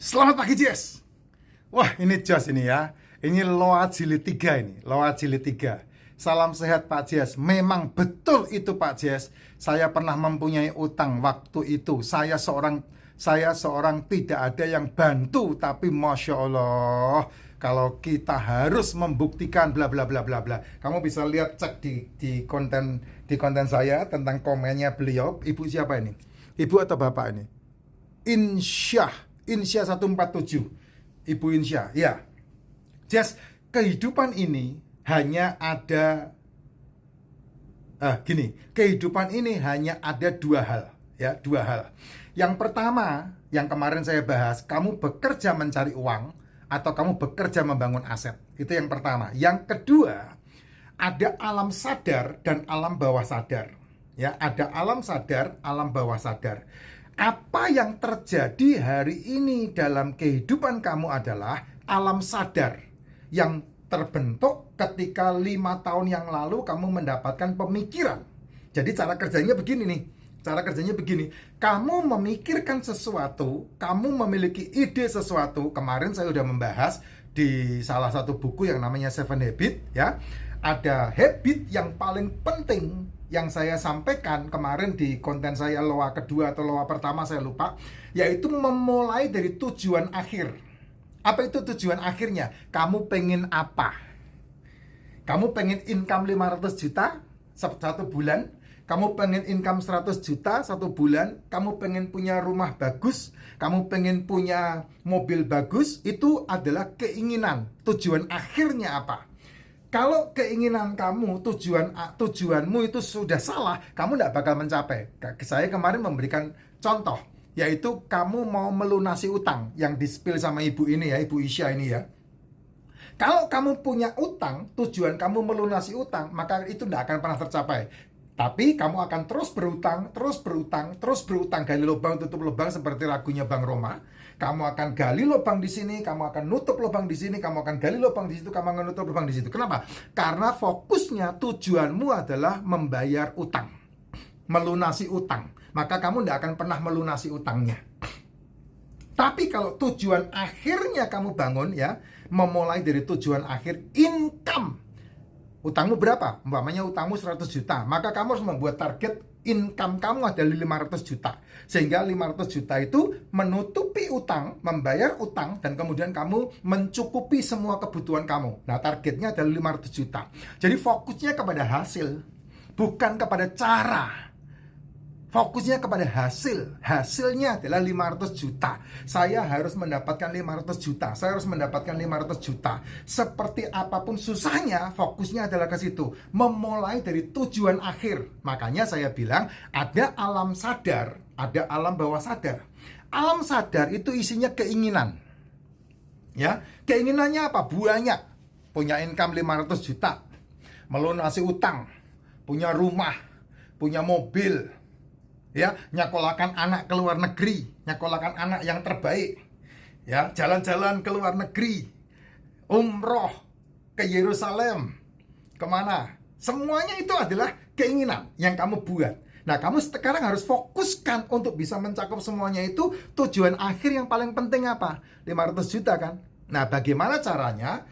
Selamat pagi Jess. Wah ini Jess ini ya. Ini Loa Jilid 3 ini. Loa Jilid 3. Salam sehat Pak Jess. Memang betul itu Pak Jess. Saya pernah mempunyai utang waktu itu. Saya seorang tidak ada yang bantu. Tapi Masya Allah, kalau kita harus membuktikan bla bla bla bla bla. Kamu bisa lihat, cek di konten saya tentang komennya beliau. Ibu siapa ini? Ibu atau bapak ini? Insya 147. Ibu Insya, ya. Just kehidupan ini hanya ada kehidupan ini hanya ada dua hal, ya, dua hal. Yang pertama, yang kemarin saya bahas, kamu bekerja mencari uang atau kamu bekerja membangun aset. Itu yang pertama. Yang kedua, ada alam sadar dan alam bawah sadar. Ya, ada alam sadar, alam bawah sadar. Apa yang terjadi hari ini dalam kehidupan kamu adalah alam sadar yang terbentuk ketika 5 tahun yang lalu kamu mendapatkan pemikiran. Jadi cara kerjanya begini nih. Cara kerjanya begini. Kamu memikirkan sesuatu, kamu memiliki ide sesuatu. Kemarin saya sudah membahas di salah satu buku yang namanya Seven Habit, ya. Ada habit yang paling penting yang saya sampaikan kemarin di konten saya Loa kedua atau Loa pertama saya lupa, yaitu memulai dari tujuan akhir. Apa itu tujuan akhirnya? Kamu pengen apa? Kamu pengen income 500 juta satu bulan? Kamu pengen income 100 juta satu bulan? Kamu pengen punya rumah bagus? Kamu pengen punya mobil bagus? Itu adalah keinginan. Tujuan akhirnya apa? Kalau keinginan kamu, tujuanmu itu sudah salah, kamu tidak bakal mencapai. Saya kemarin memberikan contoh, yaitu kamu mau melunasi utang yang di-spill sama ibu ini ya, Ibu Isya ini ya. Kalau kamu punya utang, tujuan kamu melunasi utang, maka itu tidak akan pernah tercapai. Tapi kamu akan terus berutang, gali lubang, tutup lubang seperti lagunya Bang Roma. Kamu akan gali lubang di sini, kamu akan nutup lubang di sini, kamu akan gali lubang di situ, kamu akan nutup lubang di situ. Kenapa? Karena fokusnya, tujuanmu adalah membayar utang, melunasi utang. Maka kamu tidak akan pernah melunasi utangnya. Tapi kalau tujuan akhirnya kamu bangun ya, memulai dari tujuan akhir income. Utangmu berapa? Umpamanya utangmu 100 juta. Maka kamu harus membuat target income kamu adalah 500 juta. Sehingga 500 juta itu menutupi utang, membayar utang, dan kemudian kamu mencukupi semua kebutuhan kamu. Nah, targetnya adalah 500 juta. Jadi fokusnya kepada hasil, bukan kepada cara. Fokusnya kepada hasil. Hasilnya adalah 500 juta. Saya harus mendapatkan 500 juta. Saya harus mendapatkan 500 juta. Seperti apapun susahnya, fokusnya adalah ke situ. Memulai dari tujuan akhir. Makanya saya bilang ada alam sadar, ada alam bawah sadar. Alam sadar itu isinya keinginan. Ya, keinginannya apa? Banyak. Punya income 500 juta. Melunasi utang. Punya rumah. Punya mobil. Ya, nyekolahkan anak ke luar negeri, nyekolahkan anak yang terbaik, ya, jalan-jalan ke luar negeri, umroh ke Yerusalem, kemana, semuanya itu adalah keinginan yang kamu buat. Nah, kamu sekarang harus fokuskan untuk bisa mencakup semuanya itu. Tujuan akhir yang paling penting apa? 500 juta kan? Nah, bagaimana caranya?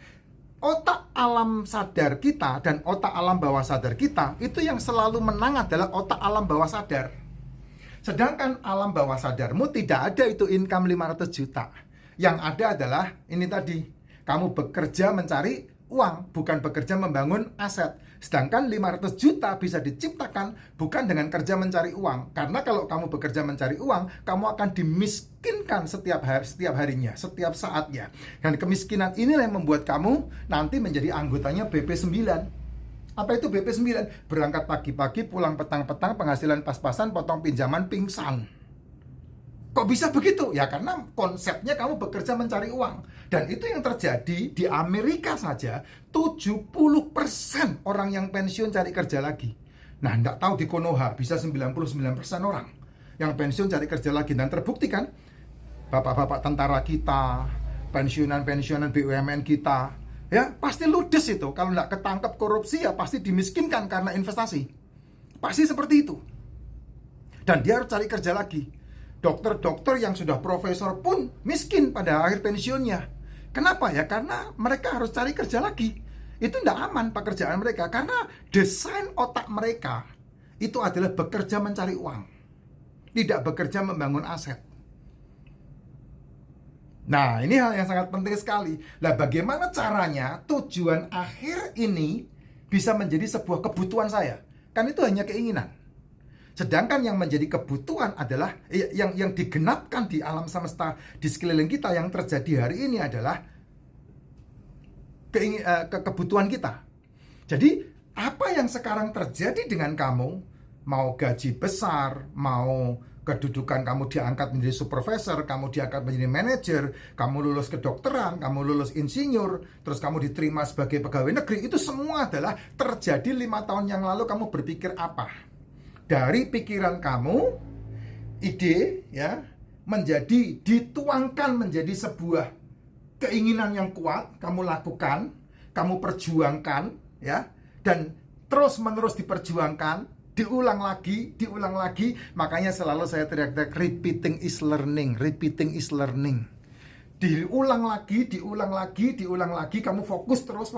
Otak alam sadar kita dan otak alam bawah sadar kita, itu yang selalu menang adalah otak alam bawah sadar. Sedangkan alam bawah sadarmu tidak ada itu income 500 juta. Yang ada adalah ini tadi, kamu bekerja mencari uang, bukan bekerja membangun aset. Sedangkan 500 juta bisa diciptakan bukan dengan kerja mencari uang. Karena kalau kamu bekerja mencari uang, kamu akan dimiskinkan setiap harinya, setiap saatnya. Dan kemiskinan inilah yang membuat kamu nanti menjadi anggotanya BP9. Apa itu BP9? Berangkat pagi-pagi, pulang petang-petang, penghasilan pas-pasan, potong pinjaman, pingsan. Kok bisa begitu? Ya karena konsepnya kamu bekerja mencari uang. Dan itu yang terjadi di Amerika saja. 70% orang yang pensiun cari kerja lagi. Nah, enggak tahu di Konoha bisa 99% orang yang pensiun cari kerja lagi. Dan terbukti kan, bapak-bapak tentara kita, pensiunan BUMN kita, ya pasti ludes itu. Kalau nggak ketangkep korupsi ya pasti dimiskinkan karena investasi. Pasti seperti itu. Dan dia harus cari kerja lagi. Dokter-dokter yang sudah profesor pun miskin pada akhir pensiunnya. Kenapa ya? Karena mereka harus cari kerja lagi. Itu tidak aman pekerjaan mereka, karena desain otak mereka itu adalah bekerja mencari uang, tidak bekerja membangun aset. Nah, ini hal yang sangat penting sekali. Nah, bagaimana caranya tujuan akhir ini bisa menjadi sebuah kebutuhan saya? Kan itu hanya keinginan. Sedangkan yang menjadi kebutuhan adalah yang digenapkan di alam semesta di sekeliling kita, yang terjadi hari ini adalah kebutuhan kita. Jadi apa yang sekarang terjadi dengan kamu, mau gaji besar, mau kedudukan kamu diangkat menjadi supervisor, kamu diangkat menjadi manajer, kamu lulus kedokteran, kamu lulus insinyur, terus kamu diterima sebagai pegawai negeri, itu semua adalah terjadi 5 tahun yang lalu. Kamu berpikir apa? Dari pikiran kamu, ide ya, menjadi dituangkan menjadi sebuah keinginan yang kuat, kamu lakukan, kamu perjuangkan ya, dan terus-menerus diperjuangkan, diulang lagi. Makanya selalu saya teriak-teriak, repeating is learning. Diulang lagi, kamu fokus terus,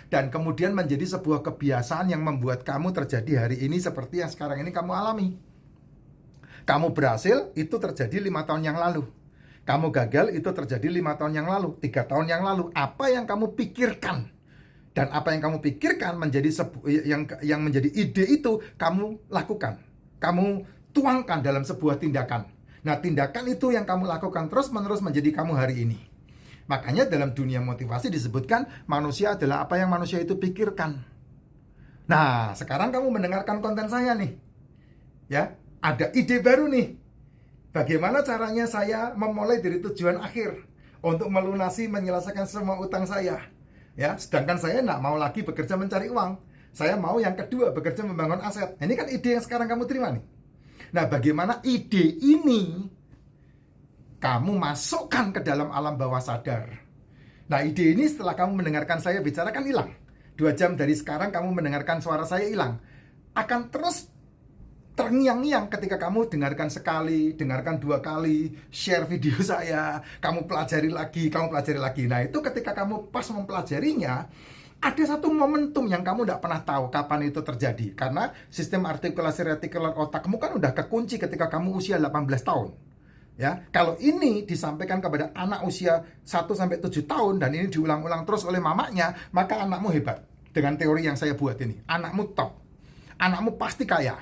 dan kemudian menjadi sebuah kebiasaan yang membuat kamu terjadi hari ini seperti yang sekarang ini kamu alami. Kamu berhasil, itu terjadi 5 tahun yang lalu. Kamu gagal, itu terjadi 5 tahun yang lalu, 3 tahun yang lalu. Apa yang kamu pikirkan, dan apa yang kamu pikirkan menjadi yang menjadi ide itu kamu lakukan, kamu tuangkan dalam sebuah tindakan. Nah, tindakan itu yang kamu lakukan terus-menerus menjadi kamu hari ini. Makanya dalam dunia motivasi disebutkan manusia adalah apa yang manusia itu pikirkan. Nah, sekarang kamu mendengarkan konten saya nih, ya, ada ide baru nih. Bagaimana caranya saya memulai dari tujuan akhir untuk melunasi, menyelesaikan semua utang saya. Ya, sedangkan saya tidak mau lagi bekerja mencari uang. Saya mau yang kedua, bekerja membangun aset. Ini kan ide yang sekarang kamu terima nih. Nah, bagaimana ide ini kamu masukkan ke dalam alam bawah sadar. Nah, ide ini setelah kamu mendengarkan saya bicara kan hilang. 2 jam dari sekarang kamu mendengarkan suara saya hilang. Akan terus terngiang-ngiang ketika kamu dengarkan sekali, dengarkan 2 kali, share video saya, kamu pelajari lagi. Nah, itu ketika kamu pas mempelajarinya, ada satu momentum yang kamu tidak pernah tahu kapan itu terjadi. Karena sistem artikulasi retikular otakmu kan udah kekunci ketika kamu usia 18 tahun. Ya, kalau ini disampaikan kepada anak usia 1-7 tahun dan ini diulang-ulang terus oleh mamanya, maka anakmu hebat. Dengan teori yang saya buat ini, anakmu top. Anakmu pasti kaya.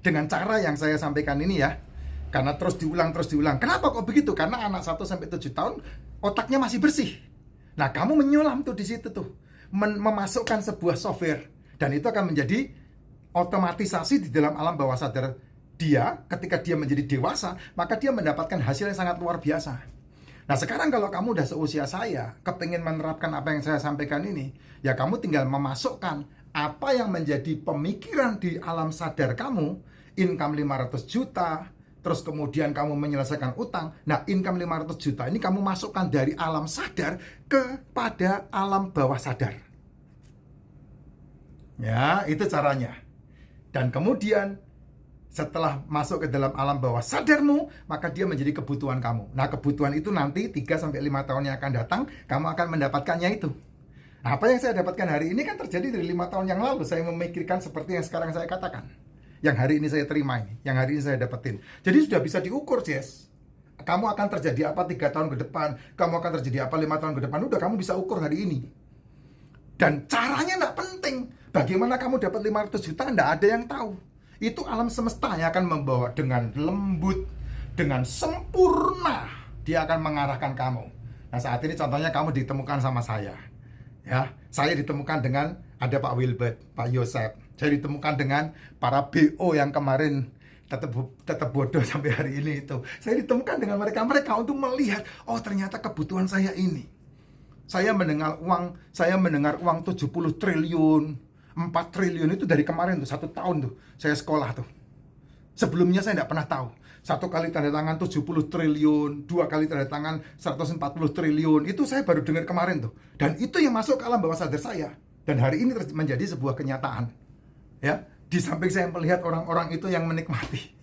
Dengan cara yang saya sampaikan ini ya. Karena terus diulang. Kenapa kok begitu? Karena anak 1-7 tahun otaknya masih bersih. Nah, kamu menyulam tuh di situ tuh, memasukkan sebuah software, dan itu akan menjadi otomatisasi di dalam alam bawah sadar dia. Ketika dia menjadi dewasa, maka dia mendapatkan hasil yang sangat luar biasa. Nah, sekarang kalau kamu udah seusia saya, kepingin menerapkan apa yang saya sampaikan ini, ya kamu tinggal memasukkan apa yang menjadi pemikiran di alam sadar kamu, income 500 juta, terus kemudian kamu menyelesaikan utang. Nah, income 500 juta ini kamu masukkan dari alam sadar kepada alam bawah sadar. Ya, itu caranya. Dan kemudian setelah masuk ke dalam alam bawah sadarmu, maka dia menjadi kebutuhan kamu. Nah, kebutuhan itu nanti 3-5 tahun yang akan datang, kamu akan mendapatkannya itu. Nah, apa yang saya dapatkan hari ini kan terjadi dari 5 tahun yang lalu. Saya memikirkan seperti yang sekarang saya katakan. Yang hari ini saya terima ini, yang hari ini saya dapetin. Jadi sudah bisa diukur, Jess. Kamu akan terjadi apa 3 tahun ke depan, kamu akan terjadi apa 5 tahun ke depan. Udah, kamu bisa ukur hari ini. Dan caranya tidak penting. Bagaimana kamu dapat 500 juta, tidak ada yang tahu. Itu alam semesta yang akan membawa dengan lembut, dengan sempurna. Dia akan mengarahkan kamu. Nah, saat ini contohnya kamu ditemukan sama saya. Ya, saya ditemukan dengan ada Pak Wilbert, Pak Yosef. Saya ditemukan dengan para BO yang kemarin tetap bodoh sampai hari ini itu. Saya ditemukan dengan mereka untuk melihat, oh ternyata kebutuhan saya ini. Saya mendengar uang 70 triliun, 4 triliun itu dari kemarin tuh, 1 tahun tuh saya sekolah tuh. Sebelumnya saya tidak pernah tahu. 1 kali tanda tangan 70 triliun, 2 kali tanda tangan 140 triliun. Itu saya baru dengar kemarin tuh. Dan itu yang masuk ke alam bawah sadar saya. Dan hari ini menjadi sebuah kenyataan. Ya, di samping saya melihat orang-orang itu yang menikmati.